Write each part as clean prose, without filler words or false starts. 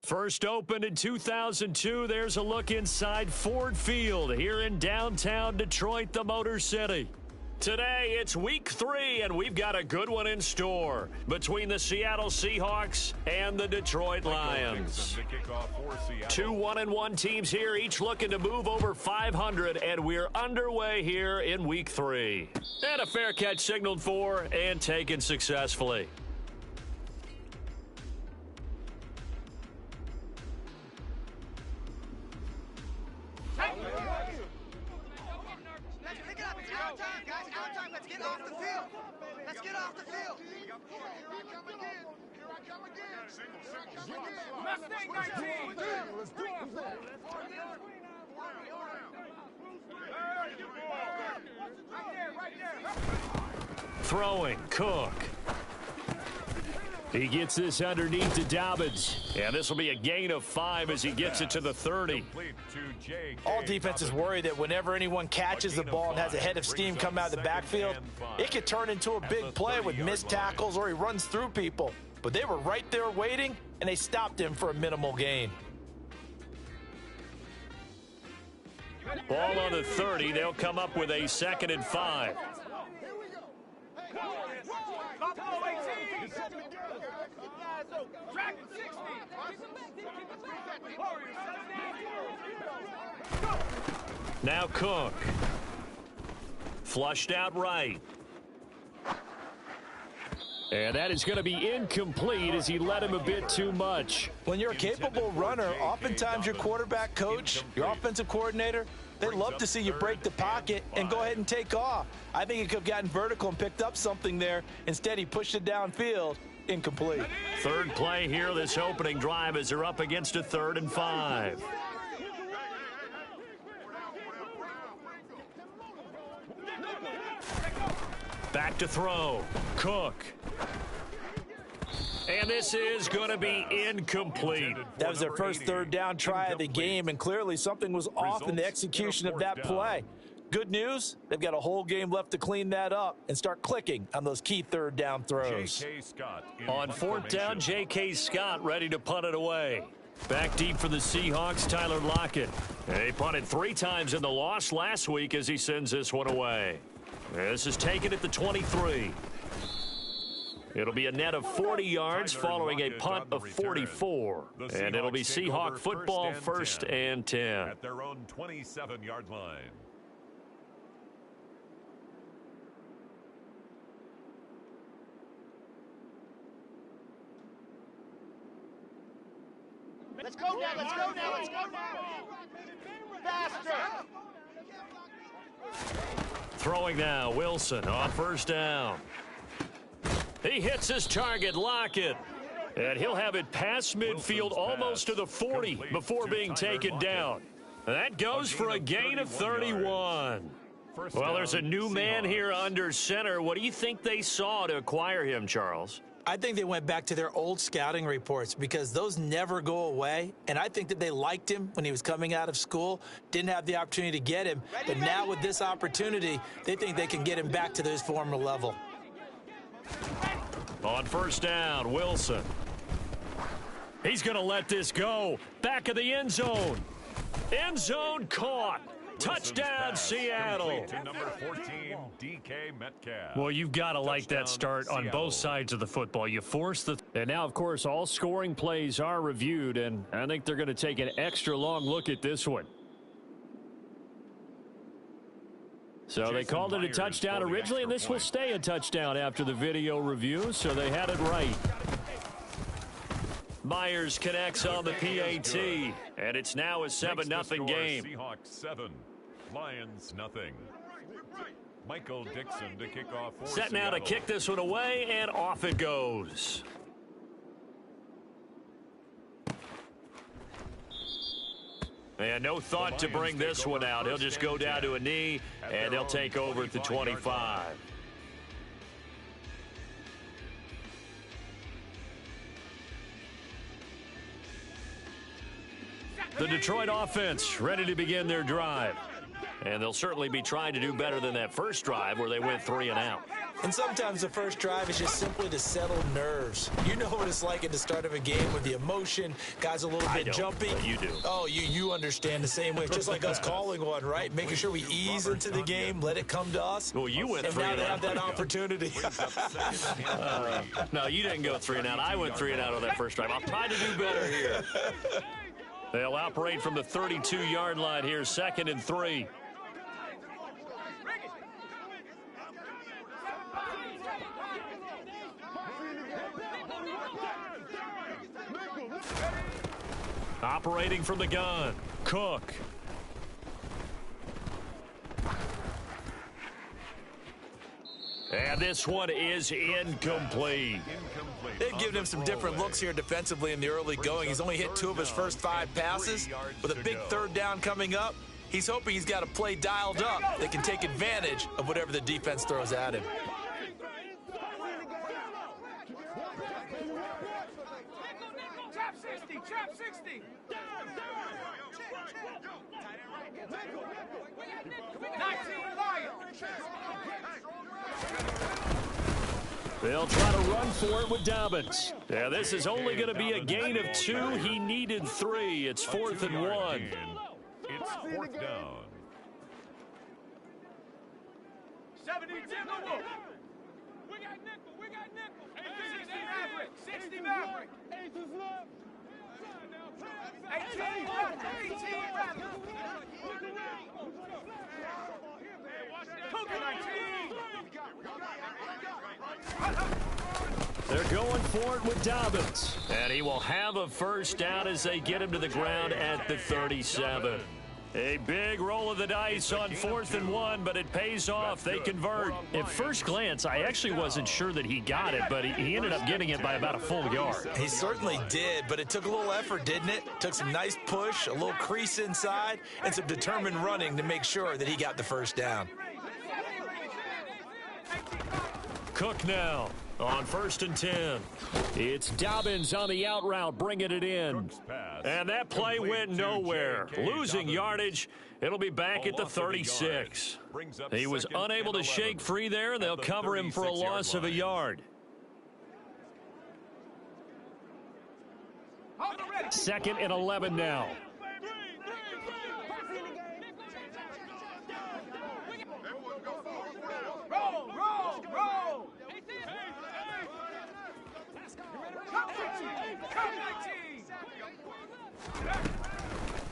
First opened in 2002, there's a look inside Ford Field here in downtown Detroit, the Motor City. Today, it's week 3, and we've got a good one in store between the Seattle Seahawks and the Detroit Lions. 2 1-1 teams here, each looking to move over 500, and we're underway here in week 3. And a fair catch signaled for and taken successfully. Throwing, Cook. He gets this underneath to Dobbins. And this will be a gain of 5 as he gets it to the 30. All defenses worry that whenever anyone catches the ball and has a head of steam come out of the backfield, it could turn into a big play with missed tackles or he runs through people. But they were right there waiting, and they stopped him for a minimal gain. Ball on the 30. They'll come up with a 2nd and 5. Now Cook. Flushed out right. And that is going to be incomplete as he led him a bit too much. When you're a capable runner, oftentimes your quarterback coach, your offensive coordinator, they love to see you break the pocket and go ahead and take off. I think he could have gotten vertical and picked up something there. Instead, he pushed it downfield. Incomplete. Third play here, this opening drive as they're up against a 3rd and 5. Back to throw. Cook. And this is going to be incomplete. That was their first 3rd down try of the game, and clearly something was off in the execution of that play. Good news, they've got a whole game left to clean that up and start clicking on those key 3rd down throws. On 4th down, J.K. Scott ready to punt it away. Back deep for the Seahawks, Tyler Lockett. They punted 3 times in the loss last week as he sends this one away. This is taken at the 23. It'll be a net of 40 yards following a punt of 44. And it'll be Seahawk football 1st and 10. At their own 27-yard line. Let's go now, let's go now, let's go now. Faster. Throwing now, Wilson on 1st down. He hits his target, Lockett. And he'll have it past midfield almost to the 40 before being taken down. That goes for a gain of 31. Well, there's a new man here under center. What do you think they saw to acquire him, Charles? I think they went back to their old scouting reports because those never go away. And I think that they liked him when he was coming out of school, didn't have the opportunity to get him. But now with this opportunity, they think they can get him back to his former level. On 1st down, Wilson. He's going to let this go. Back of the end zone. End zone caught. Touchdown, Seattle. Number 14, DK Metcalf. Well, you've got to like that start on both sides of the football. You force the... And now, of course, all scoring plays are reviewed, and I think they're going to take an extra long look at this one. So they called it a touchdown originally, and this will stay a touchdown after the video review, so they had it right. Myers connects on the PAT, and it's now a 7-0 game. Seahawks 7, Lions nothing. Michael Dixon to kick off for Set now to kick this one away, and off it goes. And no thought to bring this one out. He'll just go down to a knee, and they'll take over at the 25. The Detroit offense ready to begin their drive. And they'll certainly be trying to do better than that first drive where they went 3 and out. And sometimes the first drive is just simply to settle nerves. You know what it's like at the start of a game with the emotion, guys a little bit jumpy. But you do. Oh, you understand the same way. It's just like us calling one, right? Making sure we ease into the game, let it come to us. Well, you went and 3 now and they out. have that opportunity. No, you didn't go 3 and out. I went 3 and out on that first drive. I'll try to do better here. They'll operate from the 32-yard line here, 2nd and 3. Operating from the gun, Cook. And this one is incomplete. They've given him some different looks here defensively in the early going. He's only hit 2 of his first 5 passes. With a big 3rd down coming up, he's hoping he's got a play dialed up that can take advantage of whatever the defense throws at him. Trap 60. 19 Lions. They'll try to run for it with Dobbins. Yeah, this is only going to be a gain of 2. He needed 3. It's 4th and 1. It's 4th down. 70 Timberwolves. We got nickel. 60 Maverick. 60 Maverick. 18 Maverick. Cougar 19. They're going for it with Dobbins. And he will have a first down as they get him to the ground at the 37. A big roll of the dice on 4th and 1, but it pays off. They convert. At first glance, I actually wasn't sure that he got it, but he ended up getting it by about a full yard. He certainly did, but it took a little effort, didn't it? Took some nice push, a little crease inside, and some determined running to make sure that he got the first down. Cook now on 1st and 10. It's Dobbins on the out route, bringing it in. And that play went nowhere. Losing yardage. It'll be back at the 36. He was unable to shake free there, and they'll cover him for a loss of a yard. 2nd and 11 now. Roll.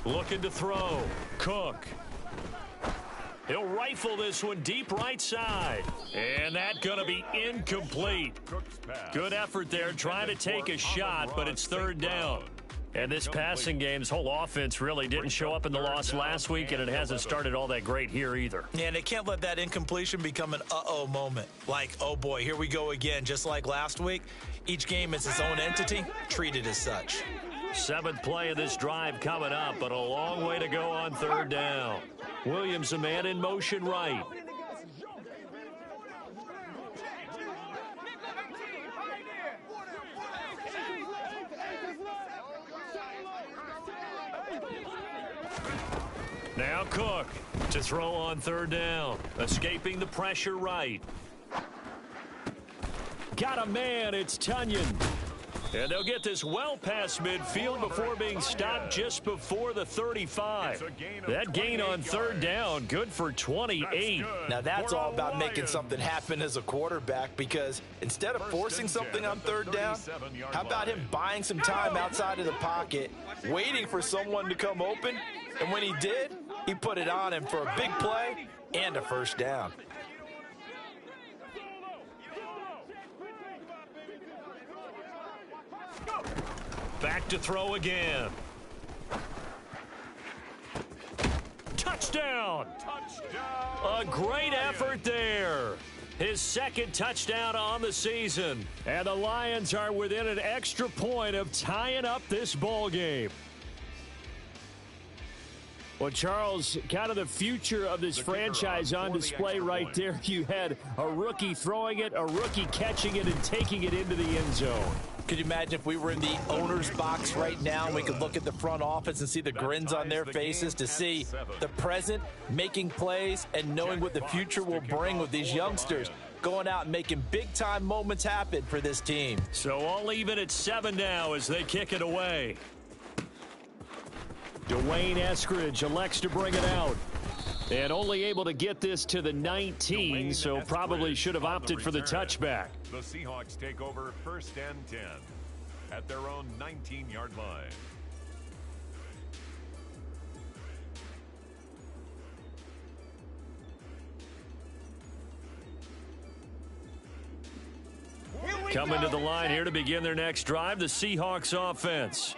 Looking to throw. Cook. He'll rifle this one deep right side. And that's going to be incomplete. Good effort there trying to take a shot, but it's 3rd down. And this passing game's whole offense really didn't show up in the loss last week, and it hasn't started all that great here either. Yeah, and they can't let that incompletion become an uh-oh moment. Like, oh boy, here we go again, just like last week. Each game is its own entity, treated as such. 7th play of this drive coming up, but a long way to go on 3rd down. Williams, a man in motion right. Now Cook to throw on 3rd down. Escaping the pressure right. Got a man, it's Tunyon. And they'll get this well past midfield before being stopped just before the 35. That gain on 3rd down, good for 28. Now that's all about making something happen as a quarterback, because instead of forcing something on 3rd down, how about him buying some time outside of the pocket, waiting for someone to come open, and when he did, he put it on him for a big play and a first down. Back to throw again. Touchdown! A great effort there. His 2nd touchdown on the season. And the Lions are within an extra point of tying up this ball game. Well, Charles, kind of the future of this franchise on display right there. You had a rookie throwing it, a rookie catching it, and taking it into the end zone. Could you imagine if we were in the owner's box right now and we could look at the front office and see the grins on their faces to see the present making plays and knowing what the future will bring with these youngsters going out and making big-time moments happen for this team. So all even at 7 now as they kick it away. Dwayne Eskridge elects to bring it out. And only able to get this to the 19, so probably should have opted for the touchback. The Seahawks take over 1st and 10 at their own 19-yard line. Coming to the line here to begin their next drive, the Seahawks offense.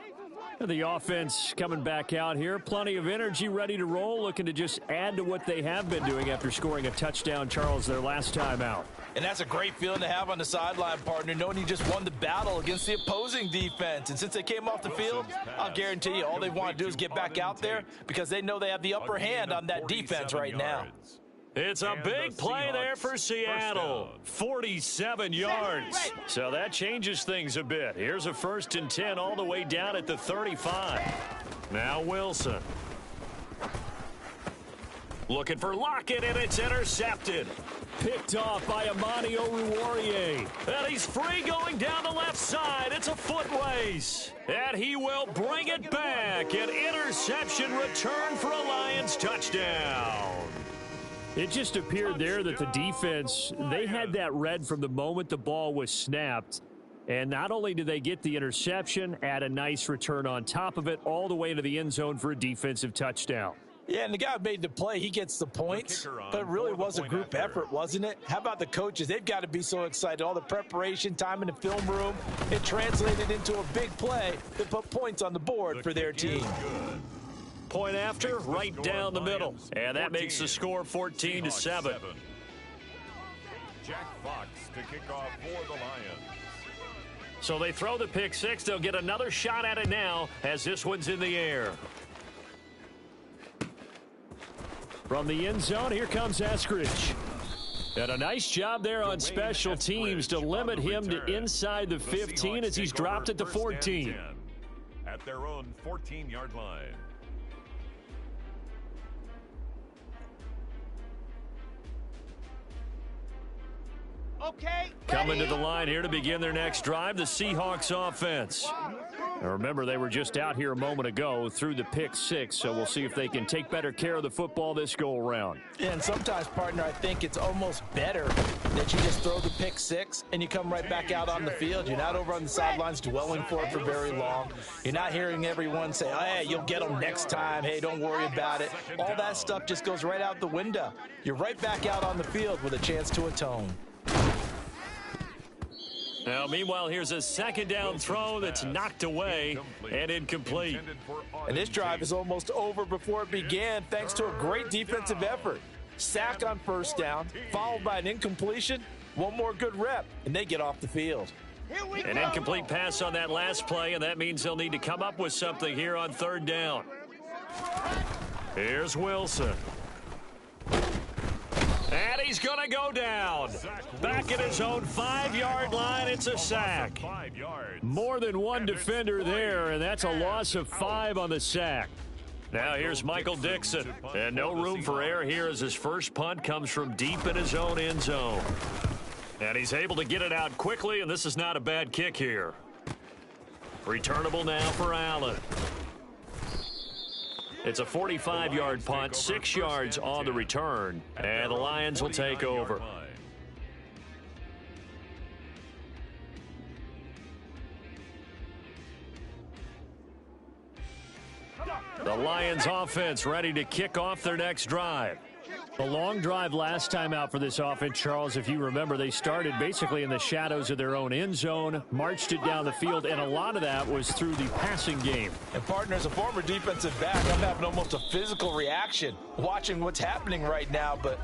The offense coming back out here. Plenty of energy, ready to roll, looking to just add to what they have been doing after scoring a touchdown, Charles, their last time out. And that's a great feeling to have on the sideline, partner, knowing you just won the battle against the opposing defense. And since they came off the field, I'll guarantee you all they want to do is get back out there because they know they have the upper hand on that defense right now. It's a big play there for Seattle. 47 yards. So that changes things a bit. Here's a 1st and 10 all the way down at the 35. Now Wilson. Looking for Lockett, and it's intercepted. Picked off by Amani Oruwariye. And he's free going down the left side. It's a foot race. And he will bring it back. An interception return for a Lions touchdown. It just appeared there that the defense, they had that read from the moment the ball was snapped. And not only did they get the interception, add a nice return on top of it, all the way into the end zone for a defensive touchdown. Yeah, and the guy who made the play, he gets the points, but it really was a group effort, wasn't it? How about the coaches? They've got to be so excited. All the preparation, time in the film room, it translated into a big play that put points on the board for their team. Point after, right down the middle. And that makes the score 14-7. Jack Fox to kick off for the Lions. So they throw the pick six. They'll get another shot at it now as this one's in the air. From the end zone, here comes Eskridge. And a nice job there on special teams to limit him to inside the 15 as he's dropped at the 14. At their own 14-yard line. Okay. Coming to the line here to begin their next drive, the Seahawks offense. Now remember, they were just out here a moment ago through the pick six, so we'll see if they can take better care of the football this go-around. Yeah, and sometimes, partner, I think it's almost better that you just throw the pick six and you come right back out on the field. You're not over on the sidelines dwelling for it for very long. You're not hearing everyone say, oh, hey, you'll get them next time. Hey, don't worry about it. All that stuff just goes right out the window. You're right back out on the field with a chance to atone. Now, meanwhile, here's a 2nd down throw that's knocked away and incomplete. And this drive is almost over before it began thanks to a great defensive effort. Sack on 1st down, followed by an incompletion, one more good rep, and they get off the field. An incomplete pass on that last play, and that means they'll need to come up with something here on 3rd down. Here's Wilson. And he's going to go down. Back at his own 5-yard line, it's a sack. More than one defender there, and that's a loss of 5 on the sack. Now here's Michael Dixon. And no room for error here as his first punt comes from deep in his own end zone. And he's able to get it out quickly, and this is not a bad kick here. Returnable now for Allen. It's a 45-yard punt, 6 yards on the return, and the Lions will take over. The Lions offense ready to kick off their next drive. The long drive last time out for this offense, Charles, if you remember, they started basically in the shadows of their own end zone, marched it down the field, and a lot of that was through the passing game. And partner, as a former defensive back, I'm having almost a physical reaction watching what's happening right now, but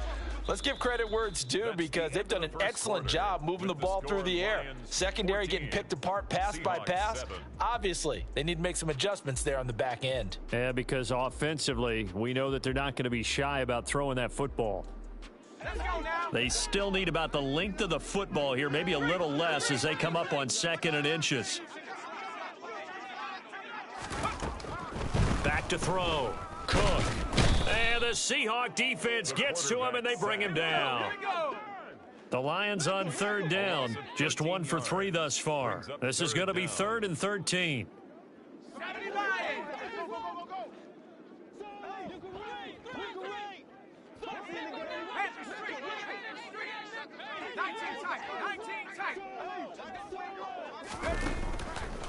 let's give credit where it's due because they've done an excellent job moving the ball through the air. Secondary getting picked apart pass by pass. Obviously, they need to make some adjustments there on the back end. Yeah, because offensively, we know that they're not going to be shy about throwing that football. They still need about the length of the football here, maybe a little less as they come up on 2nd and inches. Back to throw. Cook. And the Seahawk defense gets to him, and they bring him down. The Lions on 3rd down. Just 1 for 3 thus far. This is going to be 3rd and 13.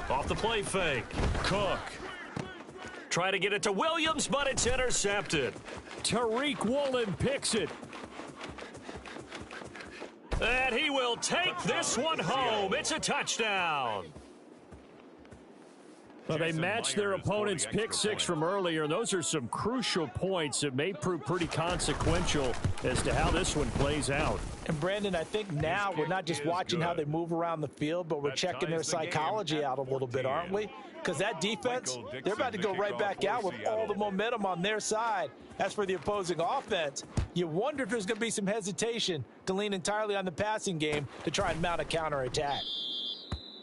Off the play fake. Cook. Try to get it to Williams, but it's intercepted. Tariq Woolen picks it. And he will take this one home. It's a touchdown. Well, they matched their opponent's pick 6 from earlier. Those are some crucial points that may prove pretty consequential as to how this one plays out. And, Brandon, I think now we're not just watching how they move around the field, but we're checking their psychology out a little bit, aren't we? Because that defense, they're about to go right back out with all the momentum on their side. As for the opposing offense, you wonder if there's going to be some hesitation to lean entirely on the passing game to try and mount a counterattack.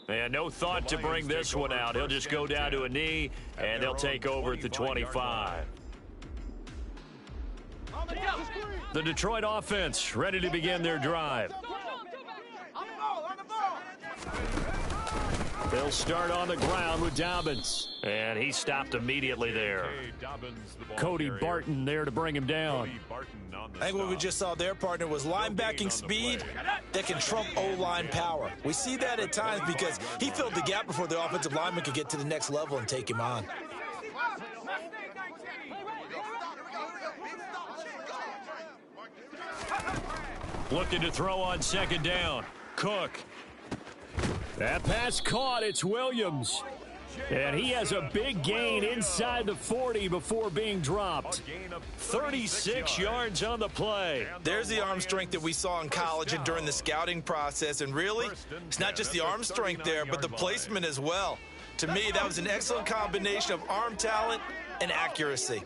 And no thought to bring this one out. He'll just go down to a knee, and they'll take over at the 25. The Detroit offense ready to begin their drive. They'll start on the ground with Dobbins. And he stopped immediately there. Cody Barton there to bring him down. I think what we just saw their partner was linebacking speed that can trump O-line power. We see that at times because he filled the gap before the offensive lineman could get to the next level and take him on. Looking to throw on 2nd down. Cook. That pass caught. It's Williams. And he has a big gain inside the 40 before being dropped. 36 yards on the play. There's the arm strength that we saw in college and during the scouting process. And really, it's not just the arm strength there, but the placement as well. To me, that was an excellent combination of arm talent and accuracy.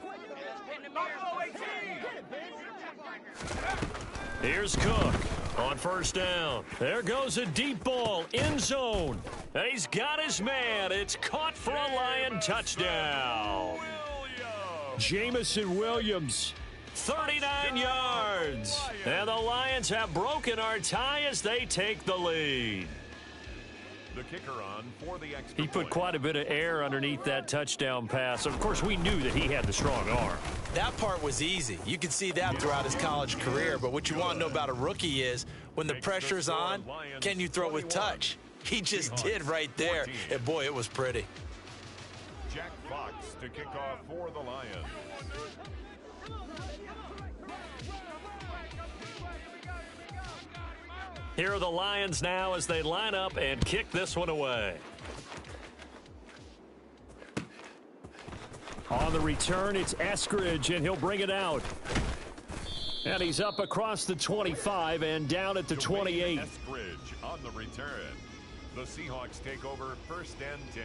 Here's Cook on 1st down. There goes a deep ball, end zone. And he's got his man. It's caught for a Lion touchdown. Jamison Williams, 39 yards. And the Lions have broken our tie as they take the lead. The kicker on for the extra He put quite a bit of air underneath that touchdown pass. Of course, we knew that he had the strong arm. That part was easy. You could see that throughout his college career. But what you want to know about a rookie is when the pressure's on, can you throw with touch? He just did right there. And, boy, it was pretty. Jack Fox to kick off for the Lions. Here are the Lions now as they line up and kick this one away. On the return, it's Eskridge, and he'll bring it out. And he's up across the 25 and down at the 28. Eskridge on the return. The Seahawks take over 1st and 10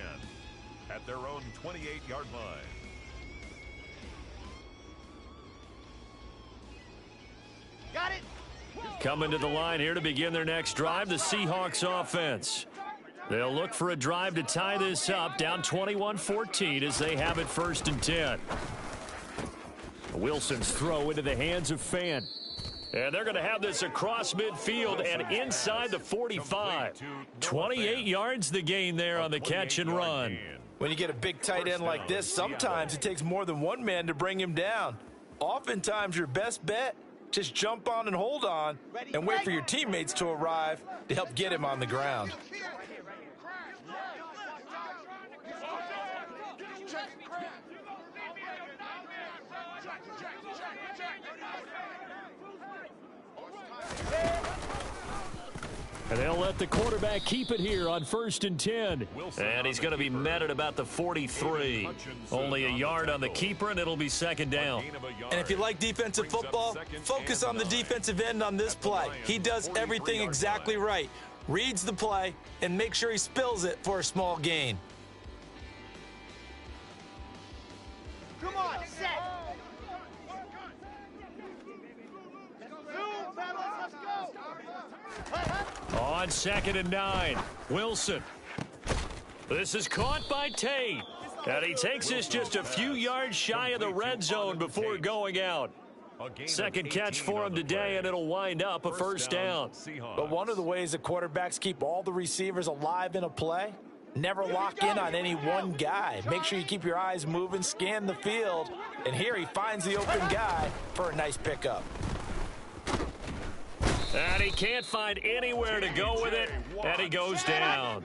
at their own 28-yard line. Got it. Coming to the line here to begin their next drive, the Seahawks offense. They'll look for a drive to tie this up, down 21-14 as they have it 1st and 10. Wilson's throw into the hands of Fant. And they're going to have this across midfield and inside the 45. 28 yards the gain there on the catch and run. When you get a big tight end like this, sometimes it takes more than one man to bring him down. Oftentimes your best bet, just jump on and hold on and wait for your teammates to arrive to help get him on the ground. And they'll let the quarterback keep it here on 1st and 10. And he's going to be met at about the 43. Only a yard on the keeper, and it'll be 2nd down. And if you like defensive football, focus on the defensive end on this play. He does everything exactly right. Reads the play and makes sure he spills it for a small gain. Come on, set. Zoom. on 2nd and 9. Wilson. This is caught by Tate. And he takes this just a few yards shy of the red zone before going out. Second catch for him today, and it'll wind up a first down. But one of the ways that quarterbacks keep all the receivers alive in a play, never lock in on any one guy. Make sure you keep your eyes moving, scan the field, and here he finds the open guy for a nice pickup. And he can't find anywhere to go with it, and he goes down.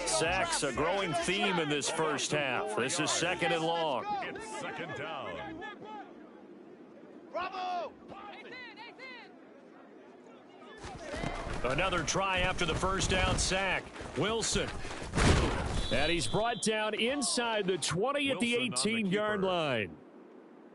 Sacks, a growing theme in this first half. This is 2nd and long. It's 2nd down. Bravo! Another try after the first down sack. Wilson. And he's brought down inside the 20 at the 18-yard line.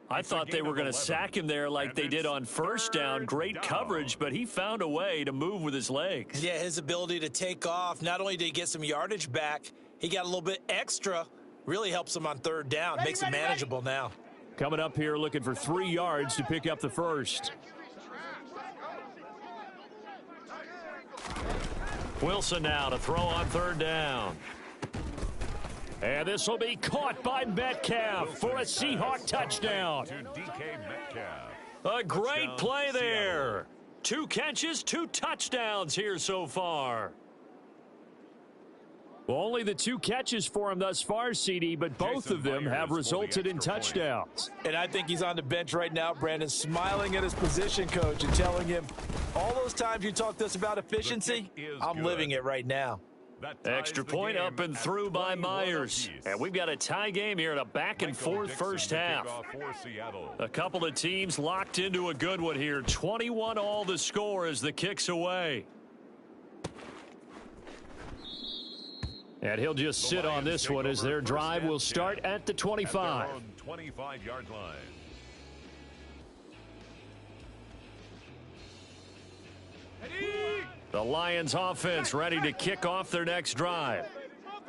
I thought they were going to sack him there like they did on first down. Great coverage, but he found a way to move with his legs. Yeah, his ability to take off, not only did he get some yardage back, he got a little bit extra. Really helps him on 3rd down, makes it manageable now. Coming up here looking for 3 yards to pick up the first. Wilson now to throw on 3rd down. And this will be caught by Metcalf for a Seahawk touchdown. A great play there. 2 catches, 2 touchdowns here so far. Well, only the 2 catches for him thus far, CD, but both of them have resulted in touchdowns. And I think he's on the bench right now, Brandon, smiling at his position coach and telling him, all those times you talked to us about efficiency, I'm living it right now. Extra point up and through by Myers. And we've got a tie game here in a back-and-forth first half. A couple of teams locked into a good one here. 21-all the score as the kick's away. And he'll just sit on this one as their drive will start at the 25. 25-yard line. The Lions offense ready to kick off their next drive.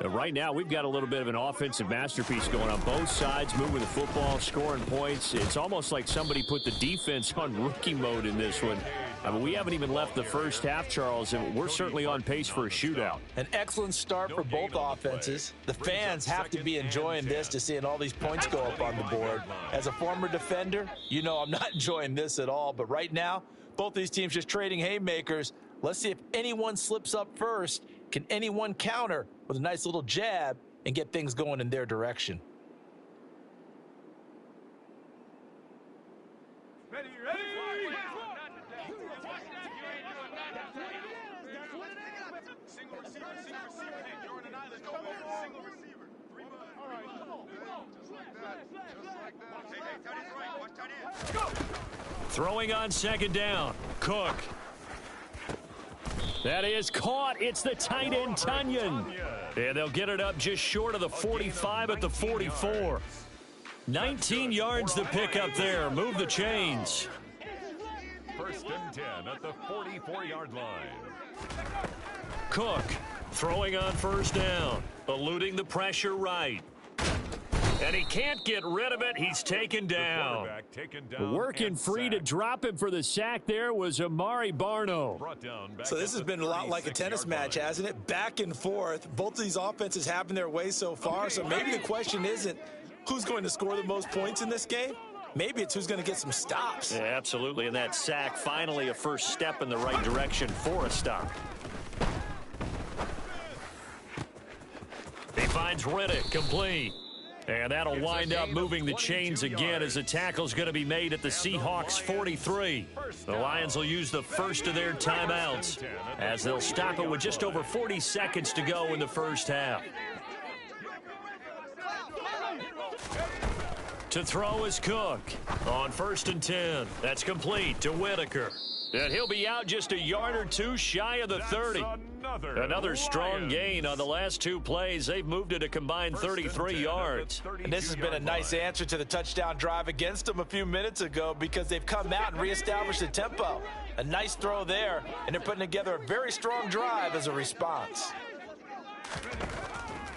Right now, we've got a little bit of an offensive masterpiece going on both sides, moving the football, scoring points. It's almost like somebody put the defense on rookie mode in this one. I mean, we haven't even left the first half, Charles, and we're certainly on pace for a shootout. An excellent start for both offenses. The fans have to be enjoying this to seeing all these points go up on the board. As a former defender, you know I'm not enjoying this at all, but right now, both these teams just trading haymakers. Let's see if anyone slips up first. Can anyone counter with a nice little jab and get things going in their direction? Ready. Single receiver. You're on an island. Go. Single receiver. All right, come on. Just like that. Hey, tight end right. Watch tight end. Go. Throwing on 2nd down. Cook. That is caught. It's the tight end, Tunyon. And they'll get it up just short of the 45 at the 44. 19 yards to pick up there. Move the chains. 1st and 10 at the 44-yard line. Cook throwing on 1st down. Eluding the pressure right. And he can't get rid of it. He's taken down. Working free to drop him for the sack there was Amari Barno. So this has been a lot like a tennis match, hasn't it? Back and forth. Both of these offenses having their way so far. So maybe the question isn't who's going to score the most points in this game. Maybe it's who's going to get some stops. Yeah, absolutely. And that sack, finally a first step in the right direction for a stop. He finds Riddick complete. And that'll wind up moving the chains again as the tackle's going to be made at the Seahawks 43. The Lions will use the first of their timeouts as they'll stop it with just over 40 seconds to go in the first half. To throw is Cook on 1st and 10. That's complete to Whitaker. And he'll be out just a yard or two shy of the 30. Another strong gain on the last 2 plays. They've moved it a combined 33 yards. And this has been a nice answer to the touchdown drive against them a few minutes ago because they've come out and reestablished the tempo. A nice throw there, and they're putting together a very strong drive as a response.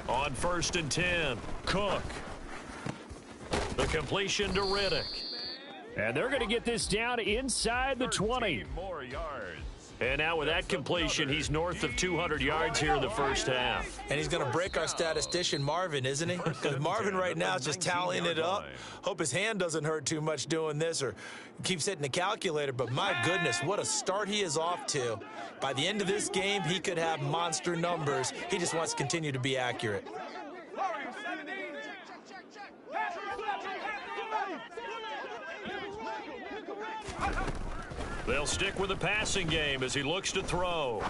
On 1st and 10, Cook. The completion to Riddick. And they're going to get this down inside the 20. More yards. And now with that completion, he's north of 200 yards here in the first half. And he's going to break our statistician, Marvin, isn't he? Because Marvin right now is just tallying it up. Hope his hand doesn't hurt too much doing this or keeps hitting the calculator. But my goodness, what a start he is off to. By the end of this game, he could have monster numbers. He just wants to continue to be accurate. They'll stick with the passing game as he looks to throw.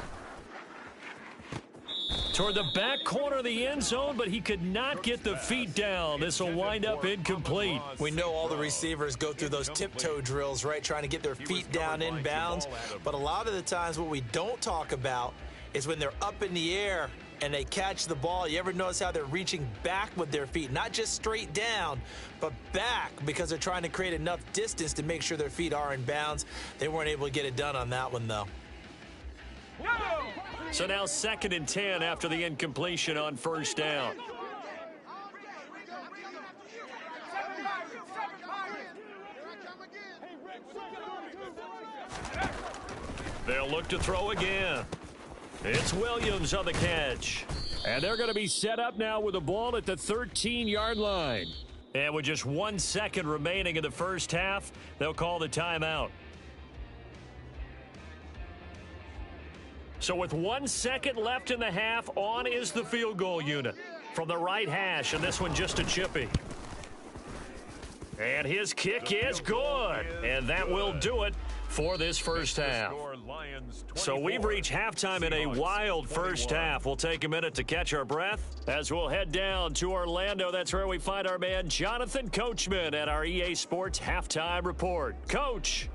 Toward the back corner of the end zone, but he could not get the feet down. This will wind up incomplete. We know all the receivers go through those tiptoe drills, right, trying to get their feet down inbounds. But a lot of the times what we don't talk about is when they're up in the air and they catch the ball. You ever notice how they're reaching back with their feet? Not just straight down, but back, because they're trying to create enough distance to make sure their feet are in bounds. They weren't able to get it done on that one, though. So now 2nd and 10 after the incompletion on first down. They'll look to throw again. It's Williams on the catch. And they're going to be set up now with the ball at the 13-yard line. And with just 1 second remaining in the first half, they'll call the timeout. So with 1 second left in the half, on is the field goal unit from the right hash, and this one just a chippy. And his kick is good, and that will do it for this first half. So we've reached halftime in a wild first half. We'll take a minute to catch our breath as we'll head down to Orlando. That's where we find our man Jonathan Coachman at our EA Sports Halftime Report. Coach.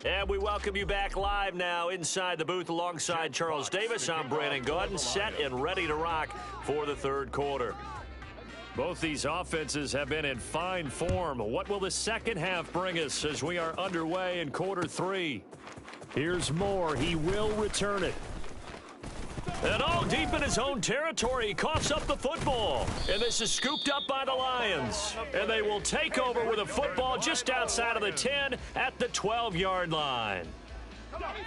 And we welcome you back live now inside the booth alongside Charles Davis. I'm Brandon Gaudin, set and ready to rock for the third quarter. Both these offenses have been in fine form. What will the second half bring us as we are underway in quarter 3? Here's Moore. He will return it. And all deep in his own territory, he coughs up the football. And this is scooped up by the Lions. And they will take over with a football just outside of the 10 at the 12-yard line.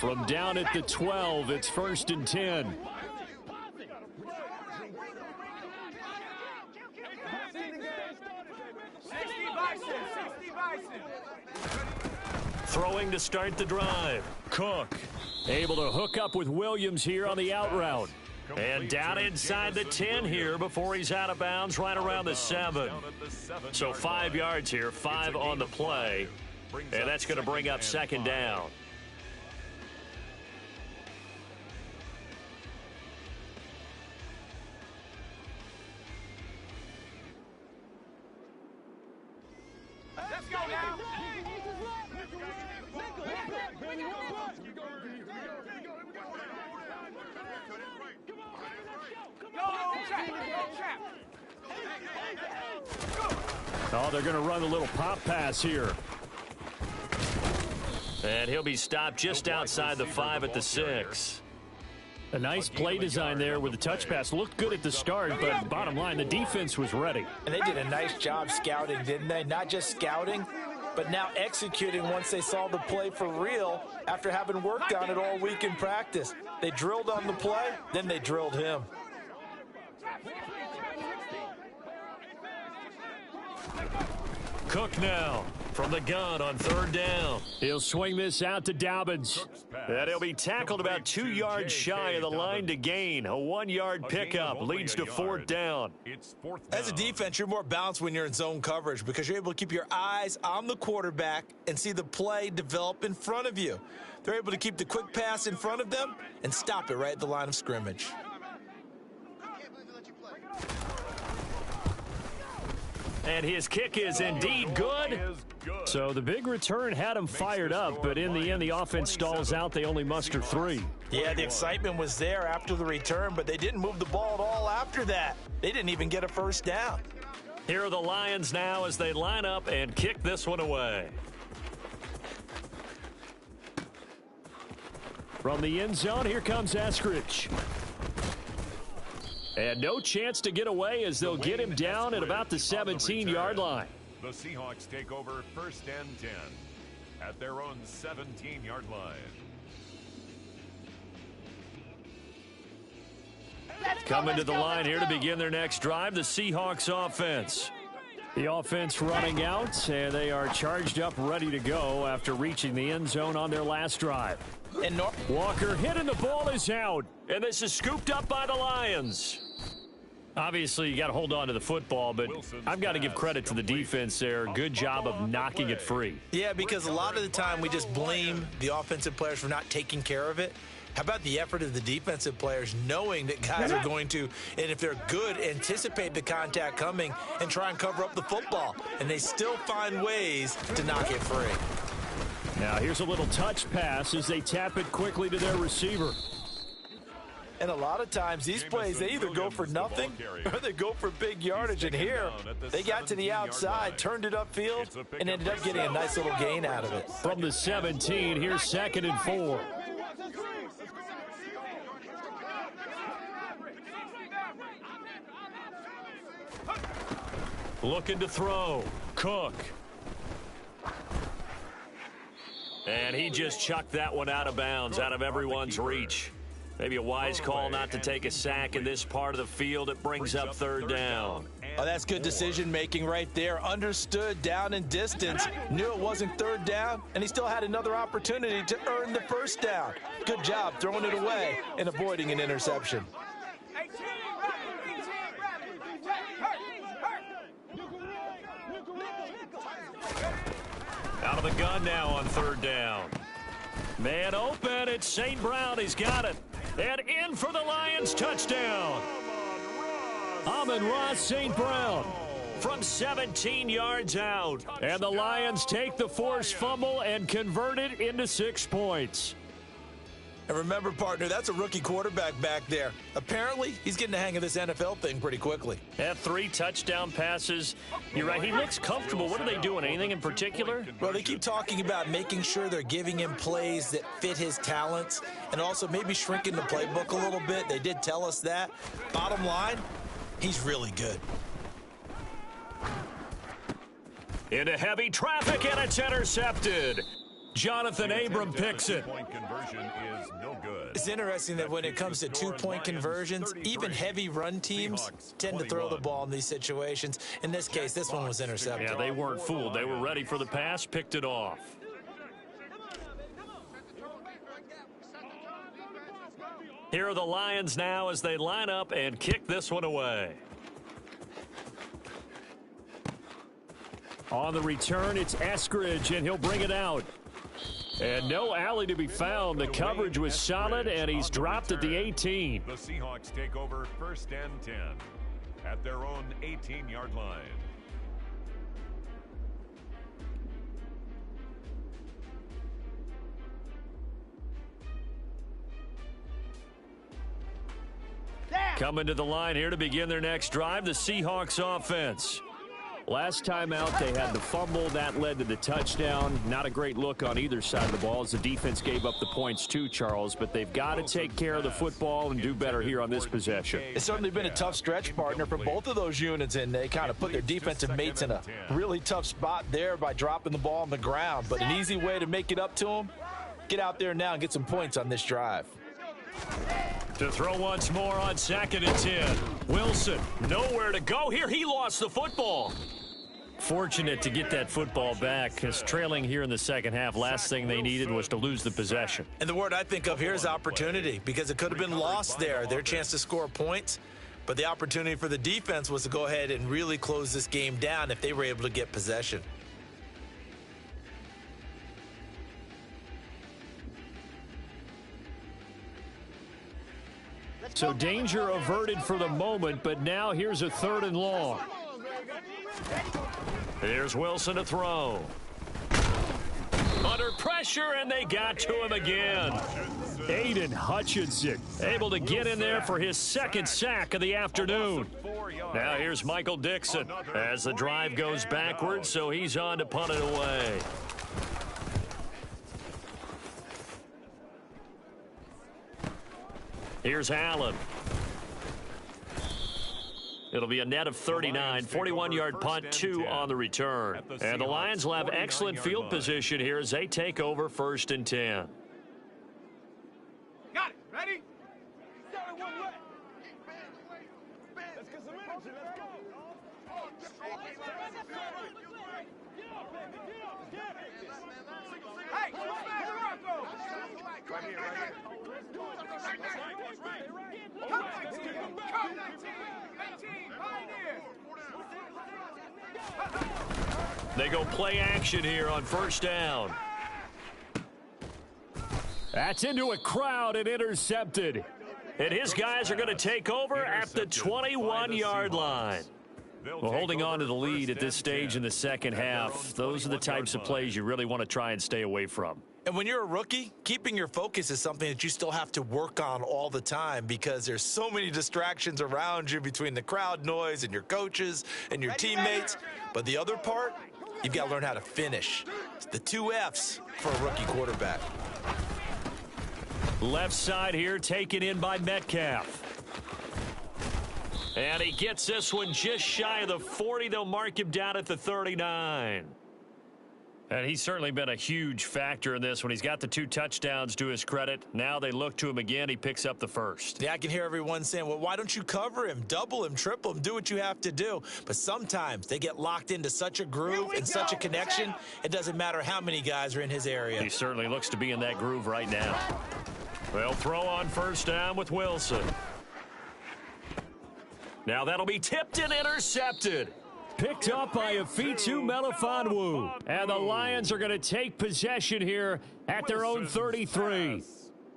From down at the 12, it's 1st and 10. Throwing to start the drive. Cook. Able to hook up with Williams here on the out route. And down inside the 10 here before he's out of bounds right around the 7. So 5 yards here, 5 on the play. And that's going to bring up 2nd down. Let's go now. Oh, they're going to run a little pop pass here. And he'll be stopped just outside the 5 at the 6. A nice play design there with the touch pass. Looked good at the start, but bottom line, the defense was ready. And they did a nice job scouting, didn't they? Not just scouting, but now executing once they saw the play for real after having worked on it all week in practice. They drilled on the play, then they drilled him. Cook now from the gun on 3rd down. He'll swing this out to Dobbins. And he'll be tackled about 2 yards shy of the line to gain. A 1-yard pickup leads to 4th down. As a defense, you're more balanced when you're in zone coverage because you're able to keep your eyes on the quarterback and see the play develop in front of you. They're able to keep the quick pass in front of them and stop it right at the line of scrimmage. And his kick is indeed good. So the big return had him fired up, but in the end, the offense stalls out. They only muster 3. Yeah, the excitement was there after the return, but they didn't move the ball at all after that. They didn't even get a first down. Here are the Lions now as they line up and kick this one away. From the end zone, here comes Eskridge. And no chance to get away as they'll get him down at about the 17-yard line. The Seahawks take over 1st and 10 at their own 17-yard line. Coming to the line here to begin their next drive, the Seahawks offense. The offense running out, and they are charged up, ready to go after reaching the end zone on their last drive. And Walker hit and the ball is out, and this is scooped up by the Lions. Obviously, you got to hold on to the football, but I've got to give credit to the defense there. Good job of knocking it free. Yeah, because a lot of the time we just blame the offensive players for not taking care of it. How about the effort of the defensive players knowing that guys are going to, and if they're good, anticipate the contact coming and try and cover up the football. And they still find ways to knock it free. Now here's a little touch pass as they tap it quickly to their receiver. And a lot of times these plays, they either go for nothing or they go for big yardage. And here, they got to the outside, turned it upfield, and ended up getting a nice little gain out of it. From the 17, here's 2nd and 4. Looking to throw. Cook. And he just chucked that one out of bounds, out of everyone's reach. Maybe a wise call not to take a sack in this part of the field. It brings up 3rd down. Oh, that's good decision-making right there. Understood down and distance. Knew it wasn't 3rd down, and he still had another opportunity to earn the 1st down. Good job throwing it away and avoiding an interception. Out of the gun now on 3rd down. Man open, it's St. Brown, he's got it. And in for the Lions, touchdown. Amon-Ra St. Brown from 17 yards out. And the Lions take the forced fumble and convert it into 6 points. And remember, partner, that's a rookie quarterback back there. Apparently, he's getting the hang of this NFL thing pretty quickly. Had 3 touchdown passes. You're right, he looks comfortable. What are they doing? Anything in particular? Well, they keep talking about making sure they're giving him plays that fit his talents and also maybe shrinking the playbook a little bit. They did tell us that. Bottom line, he's really good. Into heavy traffic, and it's intercepted. Jonathan Abram picks it. It's interesting that when it comes to 2-point conversions, even heavy run teams tend to throw the ball in these situations. In this case, this one was intercepted. Yeah, they weren't fooled. They were ready for the pass, picked it off. Here are the Lions now as they line up and kick this one away. On the return, it's Eskridge, and he'll bring it out. And no alley to be found. The coverage was solid, and he's dropped at the 18. The Seahawks take over 1st and 10 at their own 18-yard line. Coming to the line here to begin their next drive, the Seahawks offense. Last time out, they had the fumble. That led to the touchdown. Not a great look on either side of the ball as the defense gave up the points too, Charles. But they've got to take care of the football and do better here on this possession. It's certainly been a tough stretch, partner, for both of those units, and they kind of put their defensive mates in a really tough spot there by dropping the ball on the ground. But an easy way to make it up to them, get out there now and get some points on this drive. To throw once more on 2nd and 10. Wilson, nowhere to go here. He lost the football. Fortunate to get that football back, because trailing here in the second half, last thing they needed was to lose the possession. And the word I think of here is opportunity, because it could have been lost there, their chance to score points. But the opportunity for the defense was to go ahead and really close this game down if they were able to get possession. So danger averted for the moment, but now here's a 3rd and long. Here's Wilson to throw. Under pressure, and they got to him again. Aiden Hutchinson able to get in there for his 2nd sack of the afternoon. Now here's Michael Dixon as the drive goes backwards, so he's on to punt it away. Here's Allen. It'll be a net of 39, 41-yard punt, 2 on the return. And the Lions will have excellent field position here as they take over 1st and 10. Got it. Ready? Let's get some energy. Let's go. Hey, right here, right here. Come 19, come 19, 19, pioneer. They go play action here on 1st down. That's into a crowd and intercepted. And his guys are going to take over at the 21-yard line. Well, holding on to the lead at this stage in the second half, those are the types of plays you really want to try and stay away from. And when you're a rookie, keeping your focus is something that you still have to work on all the time because there's so many distractions around you between the crowd noise and your coaches and your teammates. But the other part, you've got to learn how to finish. It's the 2 F's for a rookie quarterback. Left side here taken in by Metcalf. And he gets this one just shy of the 40. They'll mark him down at the 39. And he's certainly been a huge factor in this when he's got the 2 touchdowns to his credit. Now they look to him again. He picks up the first. Yeah, I can hear everyone saying, well, why don't you cover him, double him, triple him, do what you have to do. But sometimes they get locked into such a groove and such a connection, it doesn't matter how many guys are in his area. He certainly looks to be in that groove right now. They'll throw on 1st down with Wilson. Now that'll be tipped and intercepted. Picked up by Afitu Melifonwu. And the Lions are going to take possession here at their own 33.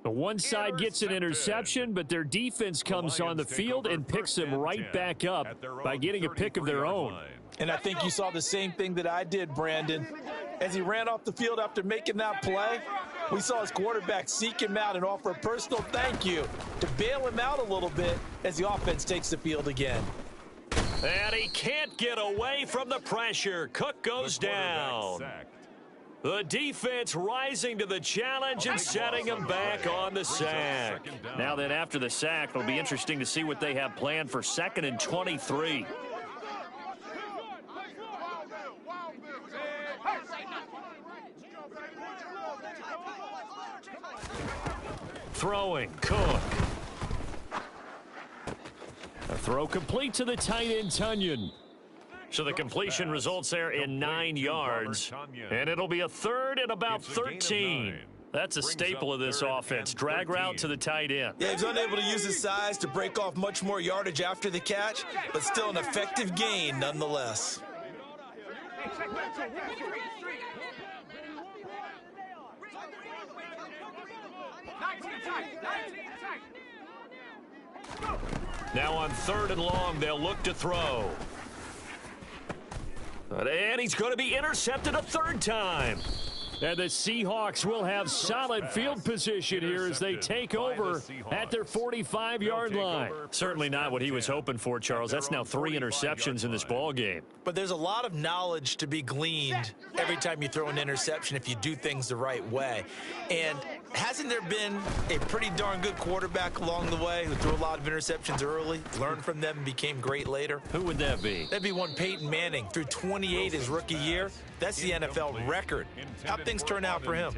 The one side gets an interception, but their defense comes on the field and picks them right back up by getting a pick of their own. And I think you saw the same thing that I did, Brandon. As he ran off the field after making that play, we saw his quarterback seek him out and offer a personal thank you to bail him out a little bit as the offense takes the field again. And he can't get away from the pressure. Cook goes down. The defense rising to the challenge and setting him back on the sack. Now then, after the sack, it'll be interesting to see what they have planned for 2nd and 23. Throwing, Cook. A throw complete to the tight end, Tunyon. So the completion results there in 9 yards. And it'll be a 3rd and about 13. That's a staple of this offense. Drag route to the tight end. Yeah, he's unable to use his size to break off much more yardage after the catch, but still an effective gain nonetheless. Now on 3rd and long, they'll look to throw. And he's going to be intercepted a 3rd time. And the Seahawks will have solid field position here as they take over at their 45-yard line. Certainly not what he was hoping for, Charles. That's now 3 interceptions in this ball game. But there's a lot of knowledge to be gleaned every time you throw an interception if you do things the right way. And hasn't there been a pretty darn good quarterback along the way who threw a lot of interceptions early, learned from them, and became great later? Who would that be? That'd be one Peyton Manning. Threw 28 his rookie year. That's the NFL record. How'd things turn out for him?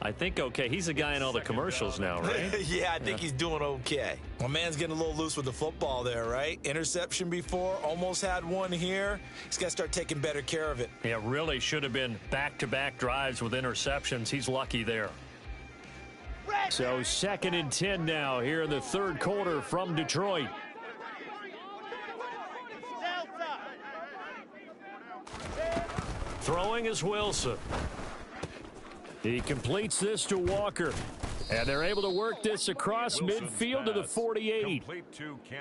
I think okay. He's a guy in all the commercials now, right? Yeah, I think he's doing okay. My man's getting a little loose with the football there, right? Interception before, almost had one here. He's got to start taking better care of it. Yeah, really should have been back-to-back drives with interceptions. He's lucky there. So 2nd and 10 now here in the 3rd quarter from Detroit. Throwing is Wilson. He completes this to Walker. And they're able to work this across midfield to the 48.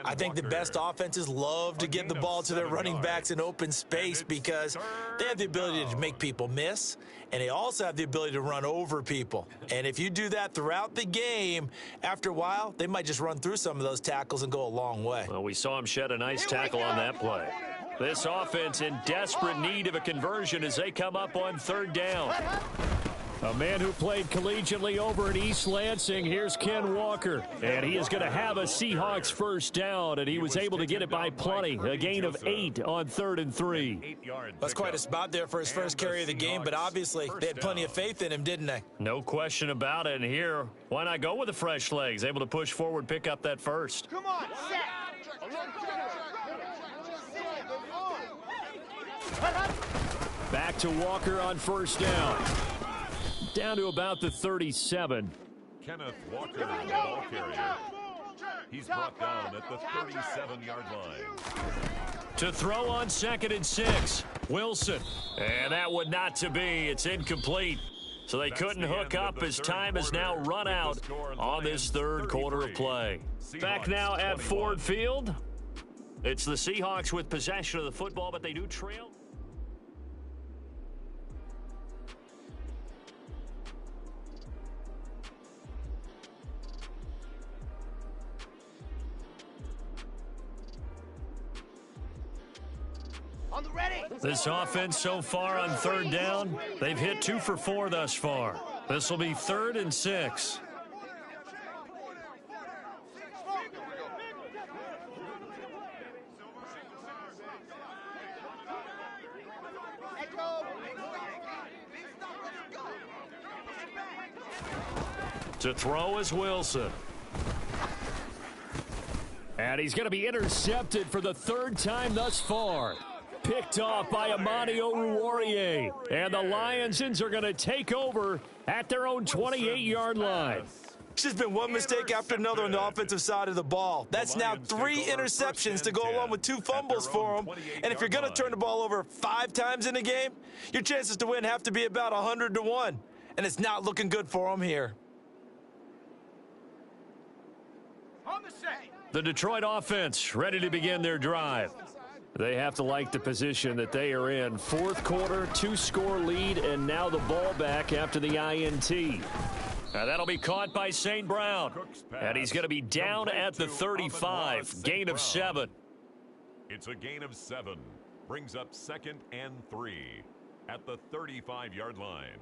I think the best offenses love to give the ball to their running backs in open space because they have the ability to make people miss, and they also have the ability to run over people. And if you do that throughout the game, after a while, they might just run through some of those tackles and go a long way. Well, we saw him shed a nice tackle on that play. This offense in desperate need of a conversion as they come up on 3rd down. A man who played collegiately over in East Lansing. Here's Ken Walker. And he is going to have a Seahawks first down, and he was able to get it by plenty. A gain of 8 on 3rd and 3. That's quite a spot there for his first carry of the game, but obviously they had plenty of faith in him, didn't they? No question about it. And here, why not go with the fresh legs? Able to push forward, pick up that first. Come on, set. Back to Walker on first down. Down to about the 37. Kenneth Walker, the ball carrier. He's brought down at the 37-yard line. To throw on 2nd and 6. Wilson. And that would not to be. It's incomplete. So they couldn't hook up as time has now run out on this third quarter of play. Back now at Ford Field. It's the Seahawks with possession of the football, but they do trail. This offense so far on 3rd down, they've hit 2 for 4 thus far. This will be 3rd and 6. To throw is Wilson. And he's going to be intercepted for the 3rd time thus far. Picked off by Amani Oruwariye. And the Lions are going to take over at their own 28-yard line. It's just been one mistake after another on the offensive side of the ball. That's now 3 interceptions to go along with 2 fumbles for them. And if you're going to turn the ball over 5 times in a game, your chances to win have to be about 100 to 1. And it's not looking good for them here. The Detroit offense ready to begin their drive. They have to like the position that they are in. 4th quarter, 2-score lead, and now the ball back after the INT. Now that'll be caught by St. Brown. And he's going to be down at the 35. Gain of 7. It's a gain of 7. Brings up 2nd and 3 at the 35-yard line.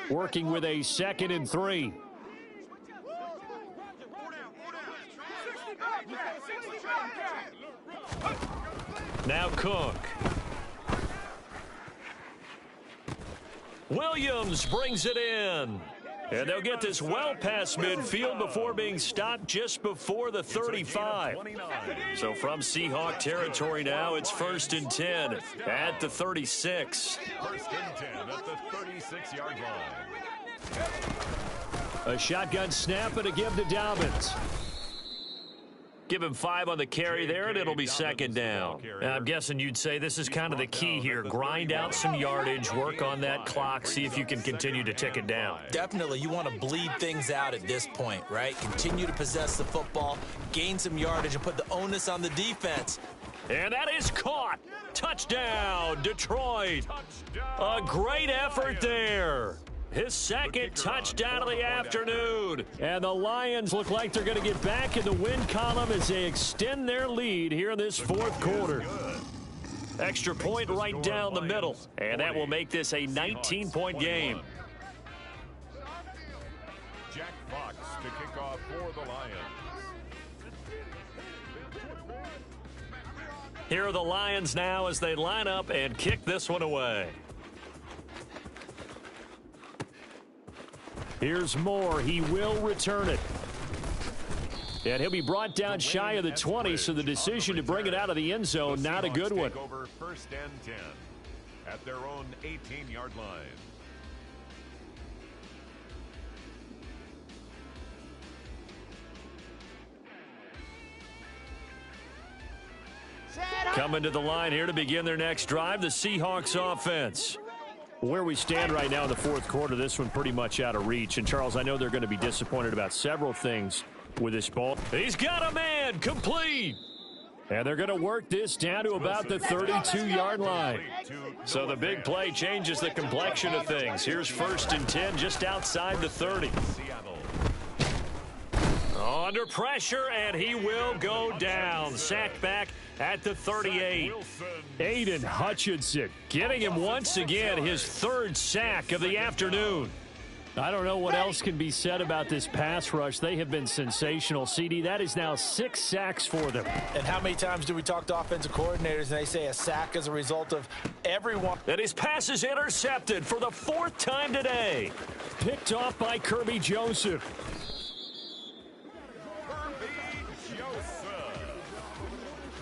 Working with a 2nd and 3. Now Cook. Williams brings it in. And they'll get this well past midfield before being stopped just before the 35. So from Seahawk territory now, it's 1st and 10 at the 36. 1st and 10 at the 36-yard line. A shotgun snap and a give to Dobbins. Give him 5 on the carry there, and it'll be 2nd down. I'm guessing you'd say this is kind of the key here. Grind out some yardage, work on that clock, see if you can continue to tick it down. Definitely. You want to bleed things out at this point, right? Continue to possess the football, gain some yardage, and put the onus on the defense. And that is caught. Touchdown, Detroit. A great effort there. His 2nd touchdown of the afternoon. And the Lions look like they're going to get back in the win column as they extend their lead here in this 4th quarter. Extra point right down the middle. And that will make this a 19-point game. Jack Fox to kick off for the Lions. Here are the Lions now as they line up and kick this one away. Here's Moore. He will return it. And he'll be brought down shy of the 20, so the decision to bring it out of the end zone, not a good one. Over 1st and 10 at their own 18-yard line. Coming to the line here to begin their next drive, the Seahawks offense. Where we stand right now in the 4th quarter, this one pretty much out of reach. And, Charles, I know they're going to be disappointed about several things with this ball. He's got a man, complete. And they're going to work this down to about the 32-yard line. So the big play changes the complexion of things. Here's 1st and 10 just outside the 30. Under pressure, and he will go down. Sacked back at the 38. Aiden Hutchinson getting him once again his third sack of the afternoon. I don't know what else can be said about this pass rush. They have been sensational, CD. That is now 6 sacks for them. And how many times do we talk to offensive coordinators and they say a sack as a result of everyone? And his pass is intercepted for the 4th time today. Picked off by Kirby Joseph.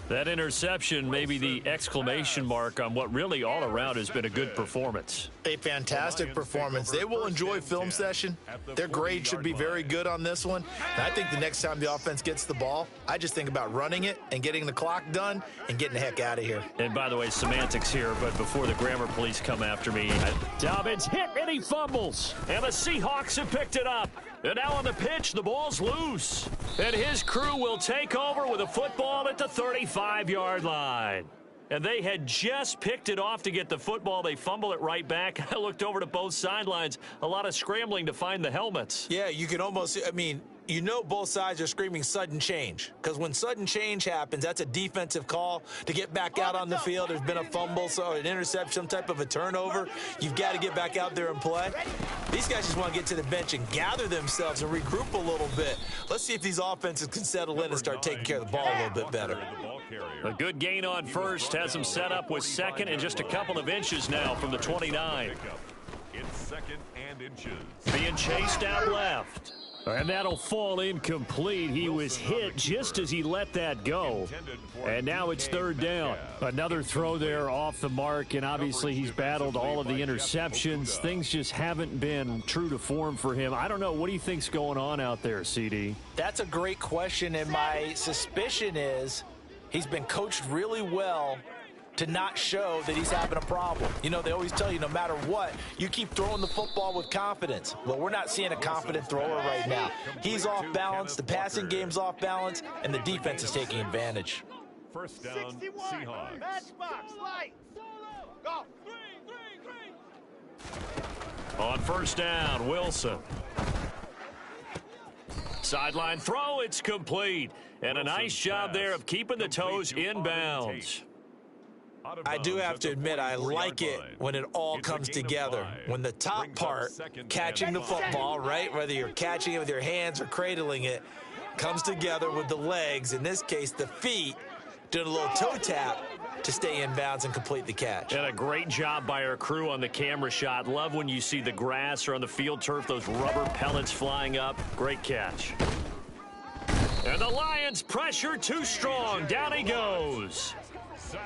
That interception may be the exclamation mark on what really all around has been a good performance. A fantastic performance. They will enjoy film session. Their grade should be very good on this one. And I think the next time the offense gets the ball, I just think about running it and getting the clock done and getting the heck out of here. And by the way, semantics here, but before the grammar police come after me, Dobbins hit and he fumbles. And the Seahawks have picked it up. And now on the pitch, the ball's loose. And his crew will take over with a football at the 35-yard line. And they had just picked it off to get the football. They fumble it right back. I looked over to both sidelines. A lot of scrambling to find the helmets. Yeah, you can almost, you know both sides are screaming sudden change. Because when sudden change happens, that's a defensive call to get back out on the field. There's been a fumble, so an interception, some type of a turnover. You've got to get back out there and play. These guys just want to get to the bench and gather themselves and regroup a little bit. Let's see if these offenses can settle in and start taking care of the ball a little bit better. A good gain on first has them set up with second and just a couple of inches now from the 29. It's 2nd and inches. Being chased out left. And that'll fall incomplete. He was hit just as he let that go. And now it's 3rd down. Another throw there off the mark, and obviously he's battled all of the interceptions. Things just haven't been true to form for him. I don't know. What do you think's going on out there, CD? That's a great question, and my suspicion is he's been coached really well to not show that he's having a problem. You know, they always tell you no matter what, you keep throwing the football with confidence. Well, we're not seeing a confident thrower right now. He's off balance, the passing game's off balance, and the defense is taking advantage. 1st down, Seahawks. Matchbox, light. Go. On 1st down, Wilson. Sideline throw, it's complete. And a nice job there of keeping the toes inbounds. I do have to admit, I like it when it all comes together. When the top part, catching the football, right, whether you're catching it with your hands or cradling it, comes together with the legs, in this case the feet, doing a little toe tap to stay in bounds and complete the catch. And a great job by our crew on the camera shot. Love when you see the grass or on the field turf, those rubber pellets flying up. Great catch. And the Lions pressure too strong. Down he goes.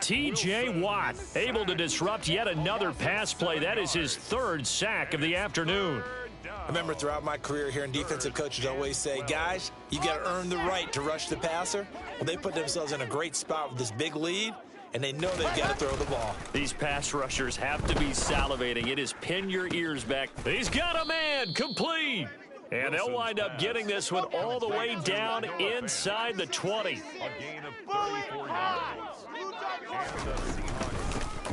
T.J. Watt able to disrupt yet another pass play. That is his 3rd sack of the afternoon. I remember throughout my career hearing defensive coaches always say, guys, you got to earn the right to rush the passer. Well, they put themselves in a great spot with this big lead, and they know they've got to throw the ball. These pass rushers have to be salivating. It is pin your ears back. He's got a man, complete. And they'll wind up getting this one all the way down inside the 20. A gain of 34 yards.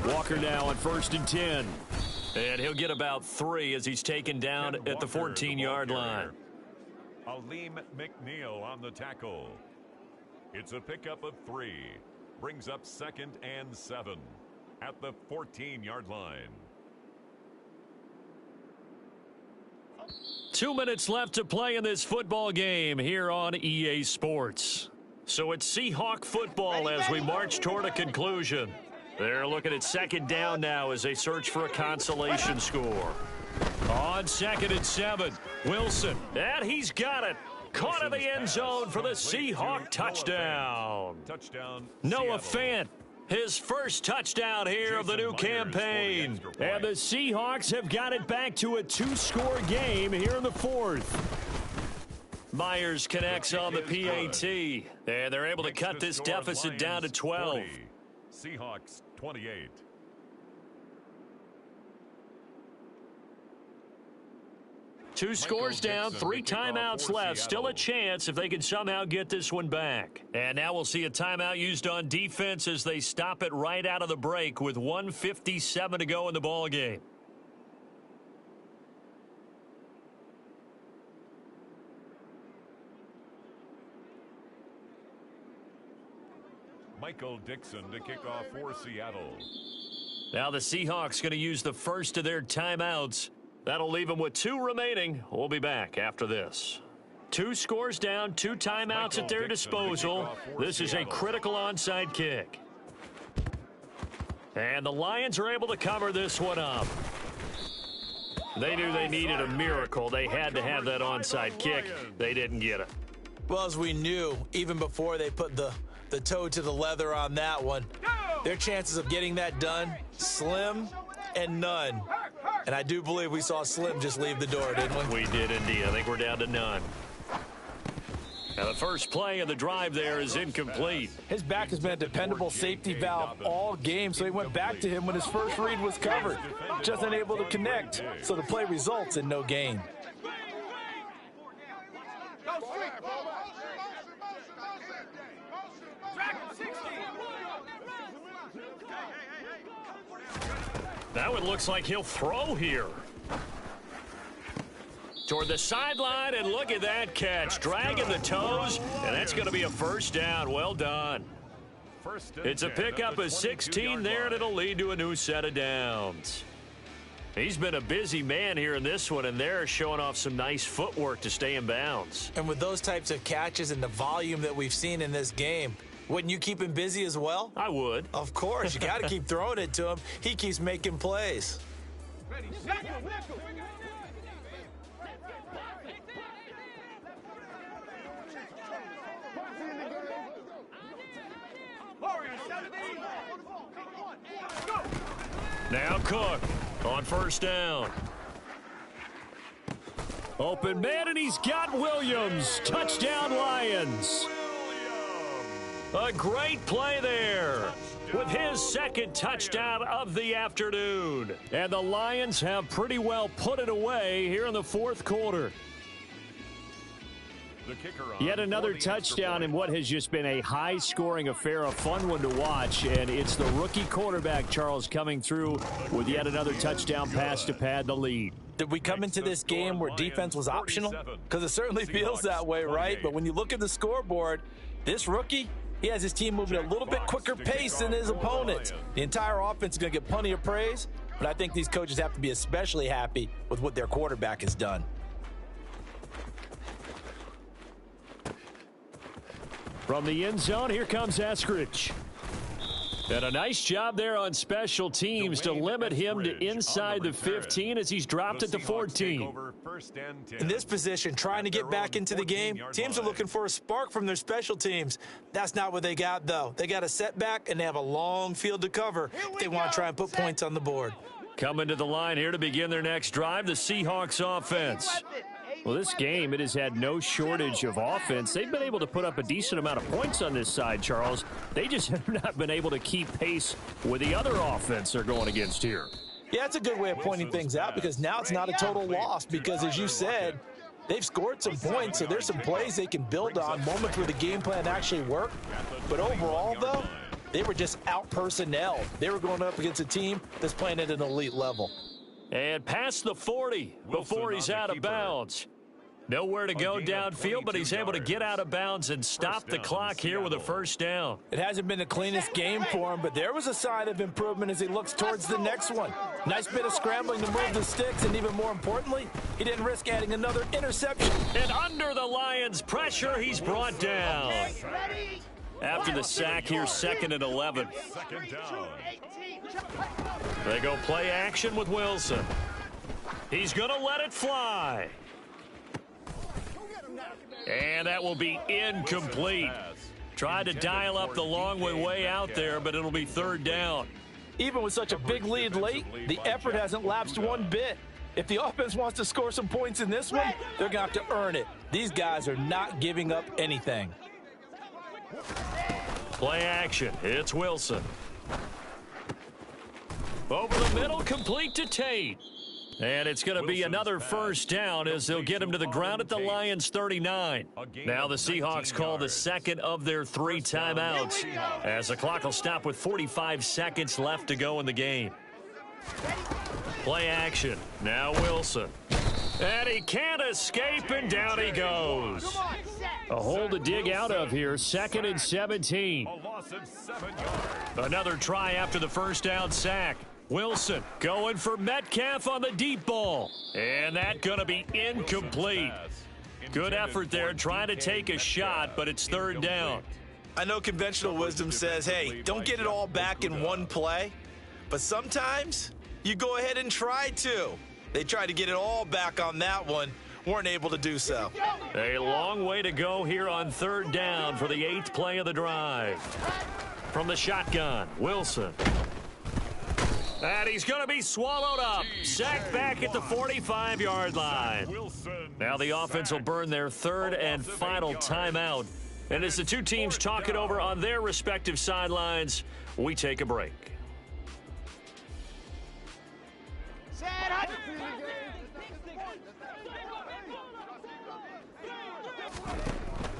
Walker now on 1st and 10. And he'll get about 3 as he's taken down at the 14-yard line. Aleem McNeil on the tackle. It's a pickup of 3. Brings up 2nd and 7 at the 14-yard line. 2 minutes left to play in this football game here on EA Sports. So it's Seahawk football as we march toward a conclusion. They're looking at 2nd down now as they search for a consolation score. On 2nd and 7, Wilson, and he's got it. Caught in the end zone for the Seahawk touchdown. Noah Fant, his first touchdown here of the new campaign. And the Seahawks have got it back to a 2-score game here in the 4th. Myers connects on the PAT, and they're able to cut this deficit down to 12. Seahawks 28. Two scores down, 3 timeouts left. Still a chance if they can somehow get this one back. And now we'll see a timeout used on defense as they stop it right out of the break with 1:57 to go in the ball game. Michael Dixon to kick off for Seattle. Now the Seahawks going to use the first of their timeouts. That'll leave them with 2 remaining. We'll be back after this. 2 scores down, 2 timeouts at their disposal. This is a critical onside kick. And the Lions are able to cover this one up. They knew they needed a miracle. They had to have that onside kick. They didn't get it. Well, as we knew, even before they put the toe to the leather on that one, their chances of getting that done, slim and none. And I do believe we saw Slim just leave the door, didn't we? We did indeed. I think we're down to none. Now the first play of the drive there is incomplete. His back has been a dependable safety valve all game, so he went back to him when his first read was covered. Just unable to connect, so the play results in no gain. Now it looks like he'll throw here. Toward the sideline, and look at that catch. Dragging the toes, and that's going to be a first down. Well done. It's a pickup of 16 there, and it'll lead to a new set of downs. He's been a busy man here in this one, and they're showing off some nice footwork to stay in bounds. And with those types of catches and the volume that we've seen in this game, wouldn't you keep him busy as well? I would. Of course. You got to keep throwing it to him. He keeps making plays. Now Cook on first down. Open man, and he's got Williams. Touchdown, Lions. A great play there with his second touchdown of the afternoon. And the Lions have pretty well put it away here in the fourth quarter. Yet another touchdown in what has just been a high-scoring affair, a fun one to watch. And it's the rookie quarterback, Charles, coming through with yet another touchdown pass to pad the lead. Did we come into this game where defense was optional? Because it certainly feels that way, right? But when you look at the scoreboard, this rookie, he has his team moving at a little bit quicker pace than his opponents. The entire offense is going to get plenty of praise, but I think these coaches have to be especially happy with what their quarterback has done. From the end zone, here comes Eskridge. And a nice job there on special teams to limit him to inside the 15 as he's dropped it to 14. In this position, trying to get back into the game, teams are looking for a spark from their special teams. That's not what they got, though. They got a setback, and they have a long field to cover if they want to try and put points on the board. Coming to the line here to begin their next drive, the Seahawks offense. Well, this game, it has had no shortage of offense. They've been able to put up a decent amount of points on this side, Charles. They just have not been able to keep pace with the other offense they're going against here. Yeah, it's a good way of pointing things out because now it's not a total loss because, as you said, they've scored some points, so there's some plays they can build on, moments where the game plan actually worked. But overall, though, they were just out-personnel. They were going up against a team that's playing at an elite level. And past the 40 before he's out of bounds. Nowhere to go downfield, but he's able to get out of bounds and stop the clock here with a first down. It hasn't been the cleanest game for him, but there was a sign of improvement as he looks towards the next one. Nice bit of scrambling to move the sticks, and even more importantly, he didn't risk adding another interception. And under the Lions' pressure, he's brought down. After the sack here, 2nd and 11. They go play action with Wilson. He's going to let it fly. And that will be incomplete. Tried to dial up the long way out there, but it'll be 3rd down. Even with such a big lead late, the effort hasn't lapsed one bit. If the offense wants to score some points in this one, they're going to have to earn it. These guys are not giving up anything. Play action. It's Wilson. Over the middle, complete to Tate. And it's going to be another first down as they'll get him to the ground at the Lions' 39. Now the Seahawks call the second of their 3 timeouts as the clock will stop with 45 seconds left to go in the game. Play action. Now Wilson. And he can't escape, and down he goes. A hole to dig out of here, 2nd and 17. A loss of 7 yards. Another try after the first down sack. Wilson going for Metcalf on the deep ball. And that going to be incomplete. Good effort there trying to take a shot, but it's 3rd down. I know conventional wisdom says, hey, don't get it all back in one play. But sometimes you go ahead and try to. They tried to get it all back on that one. Weren't able to do so. A long way to go here on 3rd down for the 8th play of the drive. From the shotgun, Wilson. And he's going to be swallowed up. Sacked back at the 45-yard line. Now the offense will burn their 3rd and final timeout. And as the two teams talk it over on their respective sidelines, we take a break.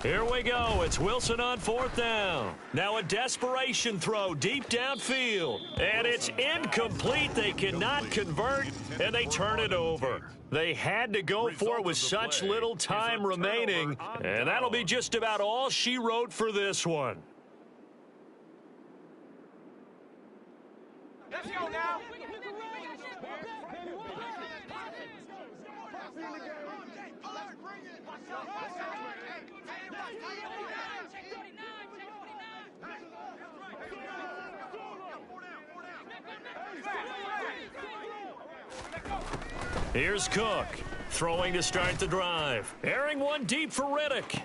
Here we go. It's Wilson on 4th down. Now a desperation throw deep downfield. And it's incomplete. They cannot convert, and they turn it over. They had to go for it with such little time remaining, and that'll be just about all she wrote for this one. Let's go now. Here's Cook, throwing to start the drive. Airing one deep for Riddick.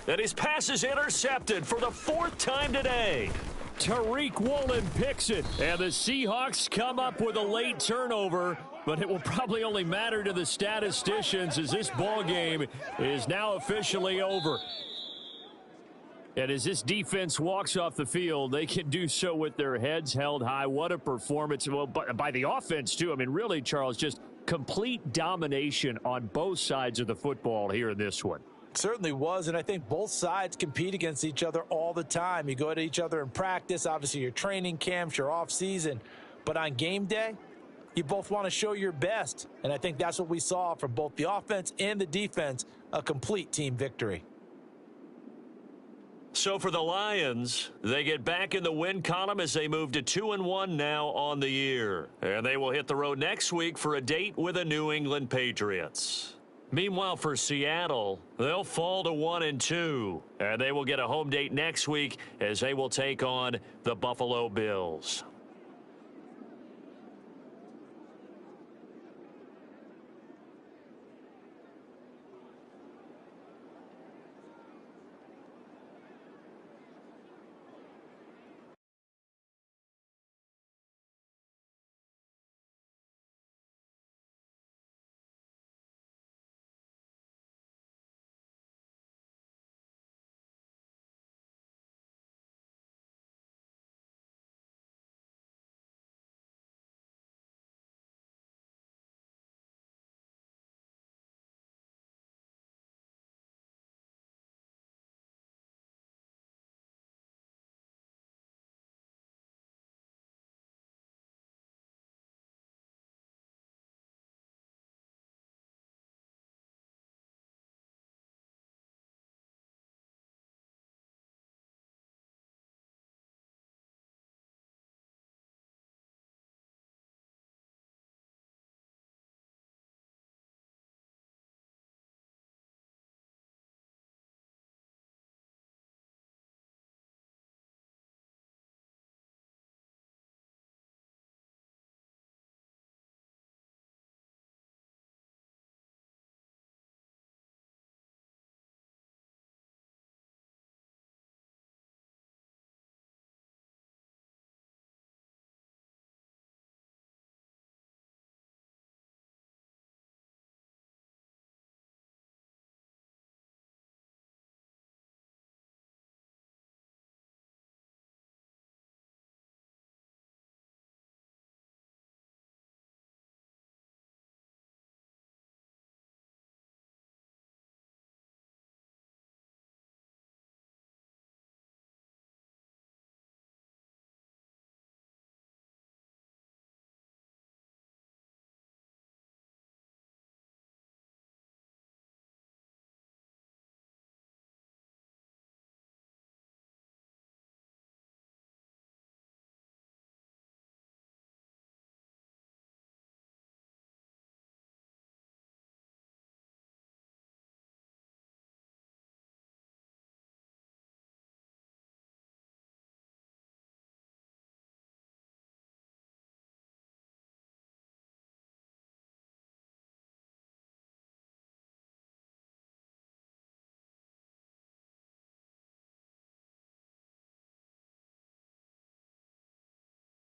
And his pass is intercepted for the 4th time today. Tariq Woolen picks it, and the Seahawks come up with a late turnover, but it will probably only matter to the statisticians as this ball game is now officially over. And as this defense walks off the field, they can do so with their heads held high. What a performance. Well, by the offense, too. I mean, really, Charles, just complete domination on both sides of the football here in this one. Certainly was, and I think both sides compete against each other all the time. You go at each other in practice, obviously your training camps, your off-season, but on game day, you both want to show your best, and I think that's what we saw from both the offense and the defense, a complete team victory. So for the Lions, they get back in the win column as they move to 2-1 now on the year. And they will hit the road next week for a date with the New England Patriots. Meanwhile, for Seattle, they'll fall to 1-2. And they will get a home date next week as they will take on the Buffalo Bills.